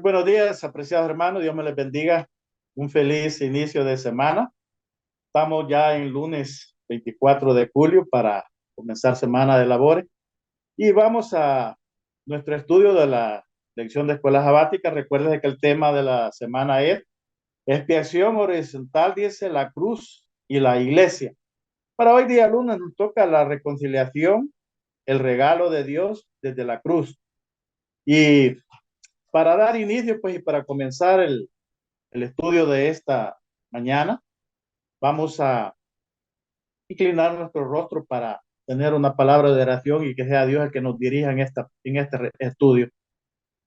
buenos días, apreciados hermanos. Dios me les bendiga. Un feliz inicio de semana. Estamos ya en lunes 24 de julio para comenzar semana de labores y vamos a nuestro estudio de la lección de escuela sabática. Recuerden que el tema de la semana es expiación horizontal, dice la cruz y la iglesia. Para hoy día lunes nos toca la reconciliación, el regalo de Dios desde la cruz. Y para dar inicio, pues, y para comenzar el estudio de esta mañana, vamos a inclinar nuestro rostro para tener una palabra de oración y que sea Dios el que nos dirija en este estudio.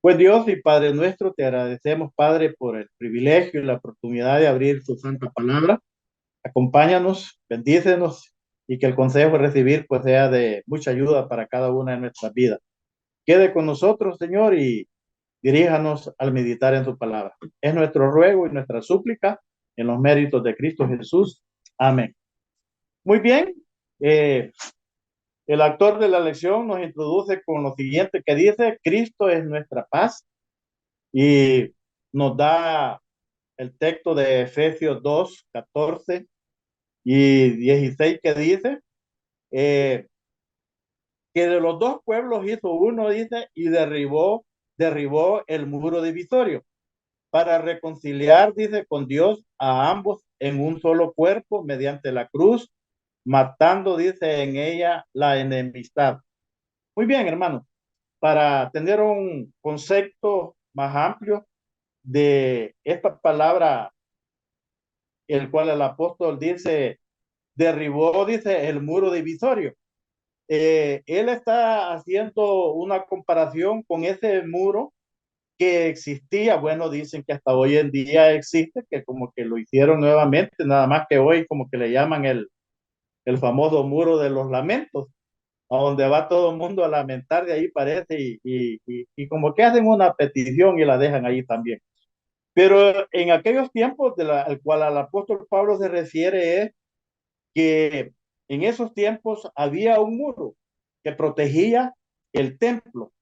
Pues Dios y Padre nuestro, te agradecemos, Padre, por el privilegio y la oportunidad de abrir tu santa palabra. Acompáñanos, bendícenos y que el consejo de recibir pues sea de mucha ayuda para cada una de nuestras vidas. Quede con nosotros, Señor, y diríjanos al meditar en su palabra. Es nuestro ruego y nuestra súplica en los méritos de Cristo Jesús. Amén. Muy bien. Eh, el autor de la lección nos introduce con lo siguiente que dice: Cristo es nuestra paz, y nos da el texto de Efesios 2, 14 y 16 que dice eh, que de los dos pueblos hizo uno, dice, y derribó el muro divisorio para reconciliar, dice, con Dios a ambos en un solo cuerpo mediante la cruz, matando, dice, en ella la enemistad. Muy bien, hermano, para tener un concepto más amplio de esta palabra, el cual el apóstol dice, derribó, dice, el muro divisorio. Él está haciendo una comparación con ese muro que existía. Bueno, dicen que hasta hoy en día existe, que como que lo hicieron nuevamente, nada más que hoy como que le llaman el famoso muro de los lamentos, a donde va todo el mundo a lamentar, de ahí parece, y como que hacen una petición y la dejan ahí también. Pero en aquellos tiempos al cual al apóstol Pablo se refiere es que en esos tiempos había un muro que protegía el templo,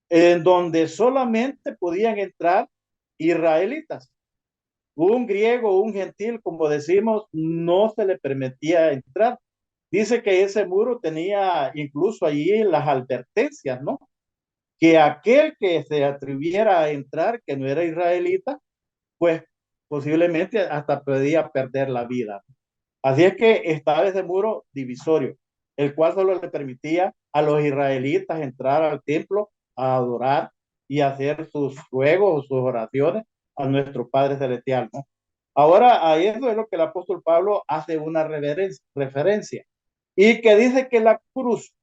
en donde solamente podían entrar israelitas. Un griego, un gentil, como decimos, no se le permitía entrar. Dice que ese muro tenía incluso allí las advertencias, ¿no? Que aquel que se atreviera a entrar, que no era israelita, pues posiblemente hasta podía perder la vida. Así es que estaba ese muro divisorio, el cual solo le permitía a los israelitas entrar al templo a adorar y hacer sus ruegos, sus oraciones a nuestro Padre Celestial, ¿no? Ahora, a eso es lo que el apóstol Pablo hace una referencia, y que dice que la cruz,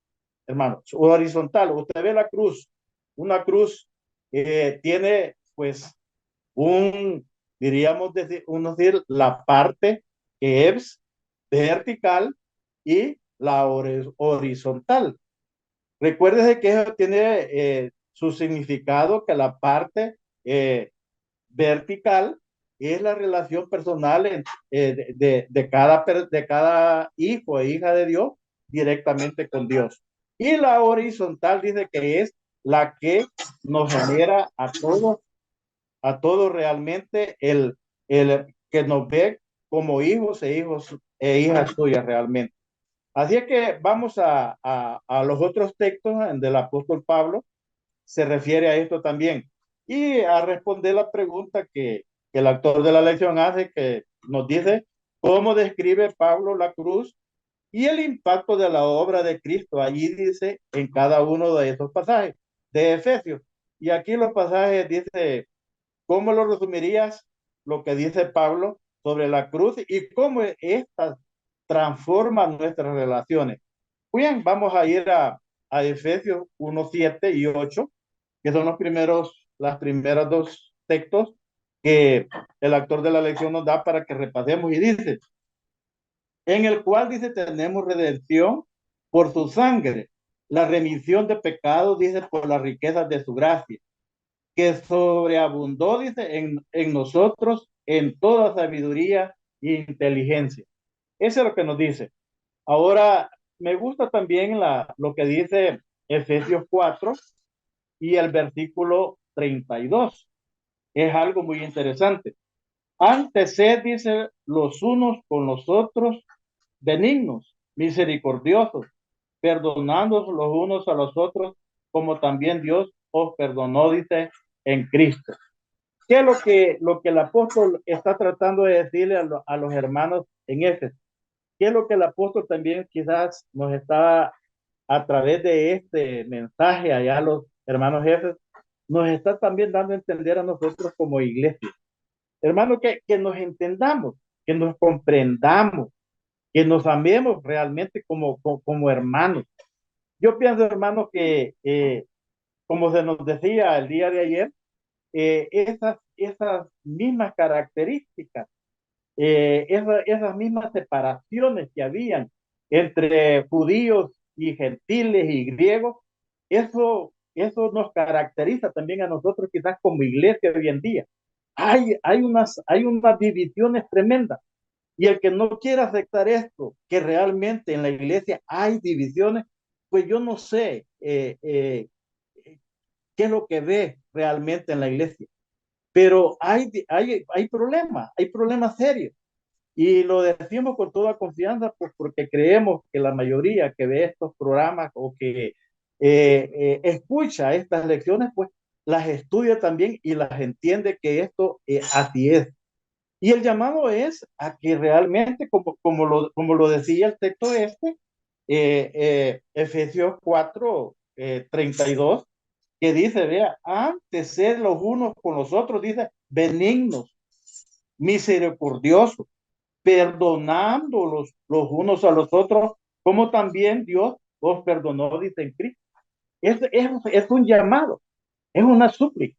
hermanos, horizontal, usted ve la cruz, una cruz tiene pues un, diríamos decir, la parte que es vertical y la horizontal. Recuérdese que eso tiene su significado, que la parte vertical es la relación personal de cada hijo e hija de Dios directamente con Dios. Y la horizontal dice que es la que nos genera a todos realmente el que nos ve como hijos e hijas suyas realmente. Así es que vamos a los otros textos del apóstol Pablo, se refiere a esto también. Y a responder la pregunta que el autor de la lección hace, que nos dice cómo describe Pablo la cruz y el impacto de la obra de Cristo. Allí dice en cada uno de esos pasajes de Efesios. Y aquí los pasajes dice, ¿cómo lo resumirías lo que dice Pablo sobre la cruz y cómo esta transforma nuestras relaciones? Bien, vamos a ir a Efesios 1, 7 y 8, que son las primeras dos textos que el autor de la lección nos da para que repasemos, y dice, en el cual dice, tenemos redención por su sangre, la remisión de pecados, dice, por las riquezas de su gracia, que sobreabundó, dice, en nosotros en toda sabiduría e inteligencia. Eso es lo que nos dice. Ahora, me gusta también lo que dice Efesios 4 y el versículo 32. es algo muy interesante. Antes sed, dice, los unos con los otros, benignos, misericordiosos, perdonándoos los unos a los otros, como también Dios os perdonó, dice, en Cristo. ¿Qué es lo que el apóstol está tratando de decirle a los hermanos en Éfeso? ¿Qué es lo que el apóstol también quizás nos está a través de este mensaje allá a los hermanos jefes, nos está también dando a entender a nosotros como iglesia? Hermanos, que nos entendamos, que nos comprendamos, que nos amemos realmente como hermanos. Yo pienso, hermanos, que como se nos decía el día de ayer, esas mismas características, esas mismas separaciones que habían entre judíos y gentiles y griegos, eso nos caracteriza también a nosotros quizás como iglesia hoy en día. Hay unas divisiones tremendas. Y el que no quiera aceptar esto, que realmente en la iglesia hay divisiones, pues yo no sé qué es lo que ve realmente en la iglesia. Pero hay problemas serios. Y lo decimos con toda confianza, pues porque creemos que la mayoría que ve estos programas o que escucha estas lecciones, pues las estudia también y las entiende que esto así es. Y el llamado es a que realmente, como lo decía el texto Efesios 4, 32, que dice, vea, antes ser los unos con los otros, dice, benignos, misericordiosos, perdonando los unos a los otros, como también Dios os perdonó, dice en Cristo. Es un llamado, es una súplica.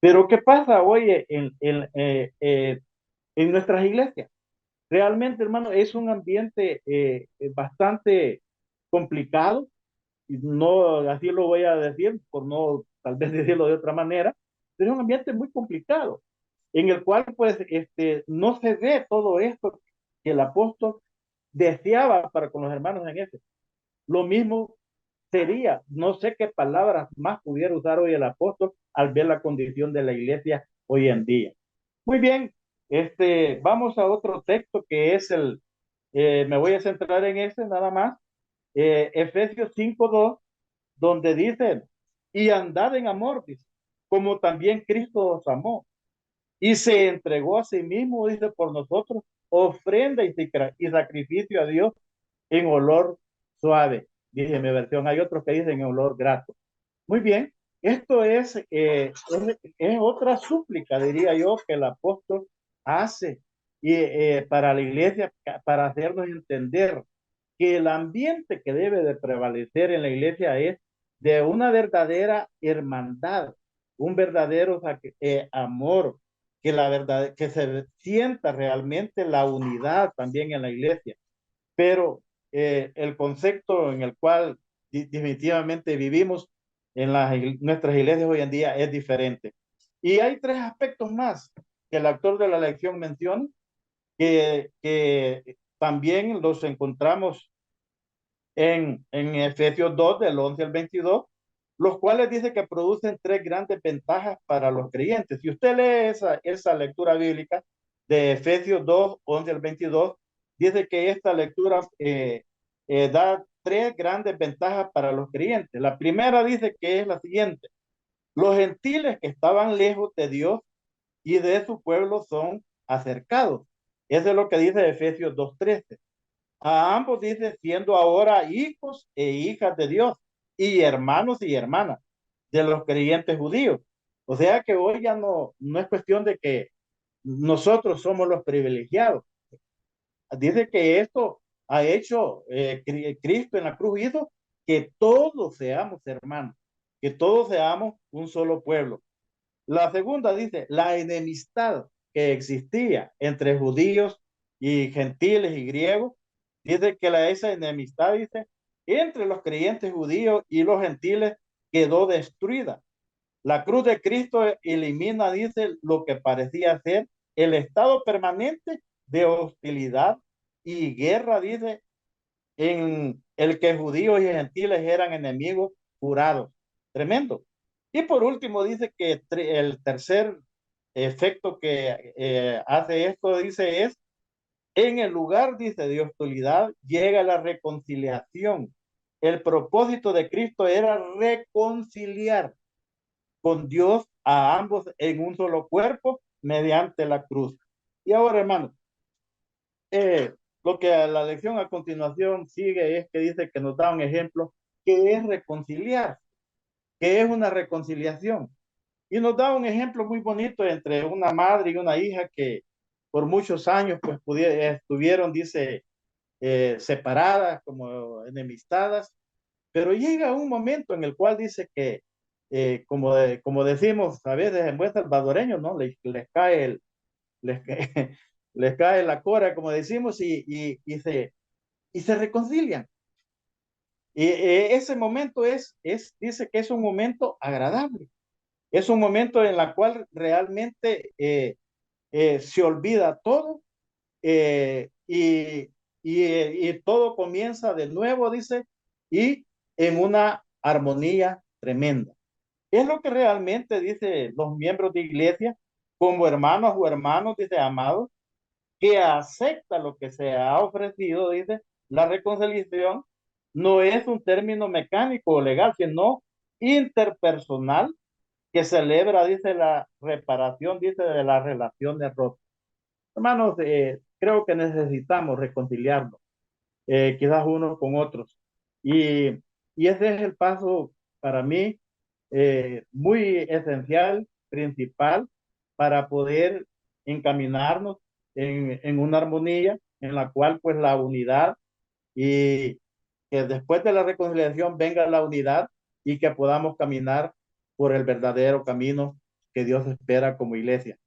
Pero ¿qué pasa hoy en nuestras iglesias? Realmente, hermano, es un ambiente bastante complicado, y no así lo voy a decir, por no tal vez decirlo de otra manera, pero es un ambiente muy complicado, en el cual pues no se ve todo esto que el apóstol deseaba para con los hermanos en ese. Lo mismo sería, no sé qué palabras más pudiera usar hoy el apóstol al ver la condición de la iglesia hoy en día. Muy bien, vamos a otro texto que es me voy a centrar en ese nada más, Efesios 5:2, donde dice, y andad en amor, dice, como también Cristo os amó y se entregó a sí mismo, dice, por nosotros, ofrenda y sacrificio a Dios en olor suave. Dice mi versión, hay otros que dicen en olor grato. Muy bien, esto es otra súplica, diría yo, que el apóstol hace para la iglesia, para hacernos entender que el ambiente que debe de prevalecer en la iglesia es de una verdadera hermandad, un verdadero amor, que se sienta realmente la unidad también en la iglesia. Pero el concepto en el cual definitivamente vivimos en nuestras iglesias hoy en día es diferente. Y hay tres aspectos más que el autor de la lección menciona, que también los encontramos en Efesios 2, del 11 al 22, los cuales dice que producen tres grandes ventajas para los creyentes. Si usted lee esa lectura bíblica de Efesios 2, 11 al 22, dice que esta lectura da tres grandes ventajas para los creyentes. La primera dice que es la siguiente: los gentiles que estaban lejos de Dios y de su pueblo son acercados. Eso es lo que dice Efesios 2:13. A ambos dice, siendo ahora hijos e hijas de Dios y hermanos y hermanas de los creyentes judíos. O sea que hoy ya no es cuestión de que nosotros somos los privilegiados. Dice que esto ha hecho Cristo en la cruz, hizo que todos seamos hermanos, que todos seamos un solo pueblo. La segunda dice, la enemistad que existía entre judíos y gentiles y griegos, dice que esa enemistad, dice, entre los creyentes judíos y los gentiles quedó destruida. La cruz de Cristo elimina, dice, lo que parecía ser el estado permanente de hostilidad y guerra, dice, en el que judíos y gentiles eran enemigos jurados. Tremendo. Y por último dice que el tercer efecto que hace esto, dice, es en el lugar, dice, de hostilidad, llega la reconciliación. El propósito de Cristo era reconciliar con Dios a ambos en un solo cuerpo mediante la cruz. Y ahora, hermano, lo que la lección a continuación sigue es que dice que nos da un ejemplo que es reconciliar, que es una reconciliación. Y nos da un ejemplo muy bonito entre una madre y una hija que por muchos años pues estuvieron, dice, separadas, como enemistadas, pero llega un momento en el cual dice que, como decimos a veces en buen salvadoreño, ¿no? Les, les cae la cora, como decimos, y se reconcilian. Y ese momento dice que es un momento agradable, es un momento en el cual realmente se olvida todo eh, y, y todo comienza de nuevo, dice, y en una armonía tremenda. Es lo que realmente dice los miembros de iglesia, como hermanos o hermanos, dice, amados, que acepta lo que se ha ofrecido, dice, la reconciliación no es un término mecánico o legal, sino interpersonal que celebra, dice, la reparación, dice, de las relaciones rotas. Hermanos, creo que necesitamos reconciliarnos, quizás unos con otros. Y, y ese es el paso para mí muy esencial, principal, para poder encaminarnos en una armonía en la cual pues la unidad y que después de la reconciliación venga la unidad y que podamos caminar por el verdadero camino que Dios espera como iglesia.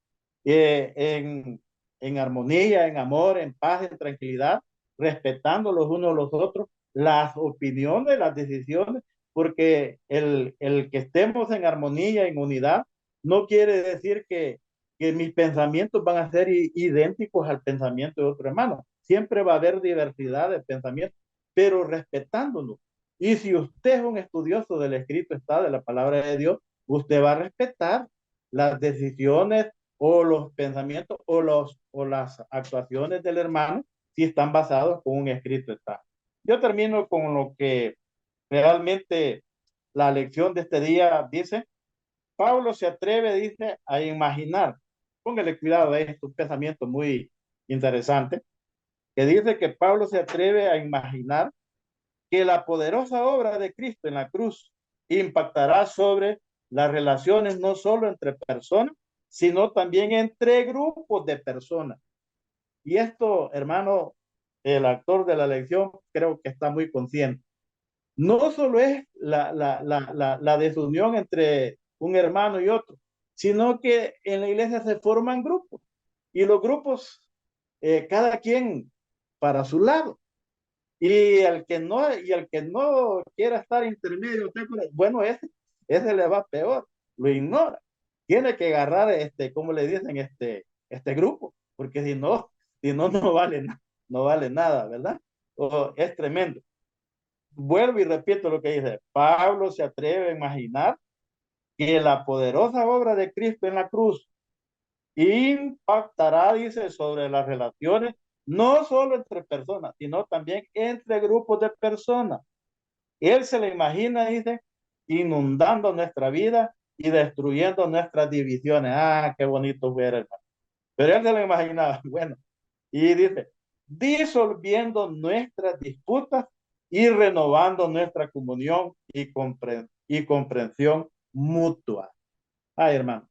Eh, en, en armonía, en amor, en paz, en tranquilidad, respetando los unos a los otros, las opiniones, las decisiones, porque el que estemos en armonía, en unidad, no quiere decir que mis pensamientos van a ser idénticos al pensamiento de otro hermano. Siempre va a haber diversidad de pensamientos, pero respetándonos. Y si usted es un estudioso del escrito está de la palabra de Dios, usted va a respetar las decisiones o los pensamientos o las actuaciones del hermano si están basados con un escrito está. Yo termino con lo que realmente la lección de este día dice. Pablo se atreve, dice, a imaginar. Póngale cuidado, es un pensamiento muy interesante, que dice que Pablo se atreve a imaginar que la poderosa obra de Cristo en la cruz impactará sobre las relaciones no solo entre personas, sino también entre grupos de personas. Y esto, hermano, el actor de la lección creo que está muy consciente. No solo es la desunión entre un hermano y otro, sino que en la iglesia se forman grupos y los grupos, cada quien para su lado. Y el que no quiera estar intermedio, bueno, ese le va peor, lo ignora. Tiene que agarrar, como le dicen, este grupo, porque si no, no vale, no vale nada, ¿verdad? Es tremendo. Vuelvo y repito lo que dice. Pablo se atreve a imaginar que la poderosa obra de Cristo en la cruz impactará, dice, sobre las relaciones, no solo entre personas, sino también entre grupos de personas. Él se le imagina, dice, inundando nuestra vida y destruyendo nuestras divisiones. Ah, qué bonito fuera, hermano. Pero él se lo imaginaba, bueno, y dice, disolviendo nuestras disputas y renovando nuestra comunión y comprensión mutua. Ay, hermano,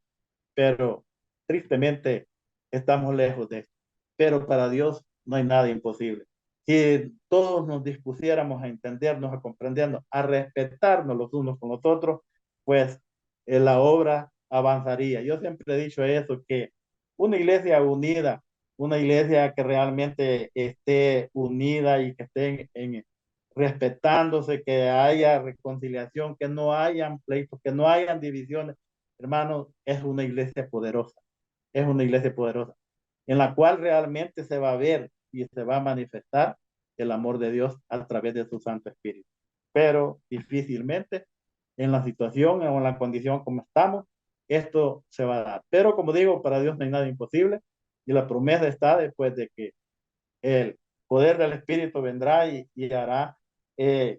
pero tristemente estamos lejos de esto. Pero para Dios no hay nada imposible. Si todos nos dispusiéramos a entendernos, a comprendernos, a respetarnos los unos con los otros, pues la obra avanzaría. Yo siempre he dicho eso, que una iglesia unida, una iglesia que realmente esté unida y que esté respetándose, que haya reconciliación, que no hayan pleitos, que no hayan divisiones, hermano, es una iglesia poderosa, es una iglesia poderosa, en la cual realmente se va a ver y se va a manifestar el amor de Dios a través de su Santo Espíritu. Pero difícilmente en la situación o en la condición como estamos, esto se va a dar. Pero como digo, para Dios no hay nada imposible y la promesa está después de que el poder del Espíritu vendrá y hará eh,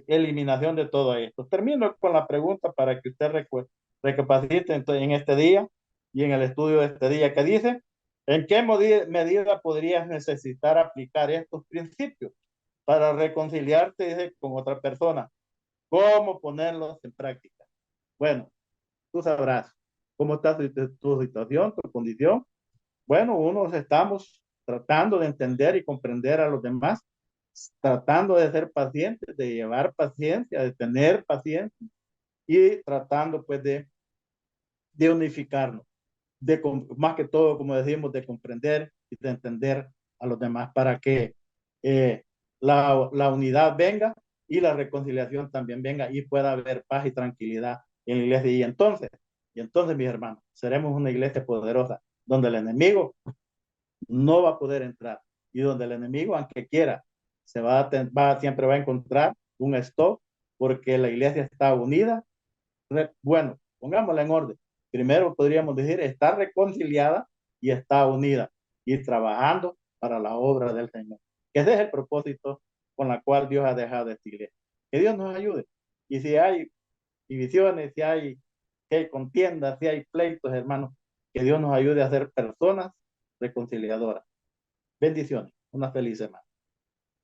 eliminación de todo esto. Termino con la pregunta para que usted recapacite en este día y en el estudio de este día que dice, ¿en qué medida podrías necesitar aplicar estos principios para reconciliarte dice, con otra persona? ¿Cómo ponerlos en práctica? Bueno, tú sabrás cómo está tu situación, tu condición. Bueno, unos estamos tratando de entender y comprender a los demás, tratando de ser pacientes, de llevar paciencia, de tener paciencia y tratando pues de unificarnos, más que todo, como decimos, de comprender y de entender a los demás para que la unidad venga y la reconciliación también venga y pueda haber paz y tranquilidad en la iglesia. Y entonces, mis hermanos, seremos una iglesia poderosa donde el enemigo no va a poder entrar y donde el enemigo, aunque quiera, siempre va a encontrar un stop porque la iglesia está unida. Bueno, pongámosla en orden. Primero podríamos decir, está reconciliada y está unida y trabajando para la obra del Señor. Ese es el propósito con la cual Dios ha dejado esta iglesia. Que Dios nos ayude. Y si hay divisiones, si hay contiendas, si hay pleitos, hermanos, que Dios nos ayude a ser personas reconciliadoras. Bendiciones. Una feliz semana.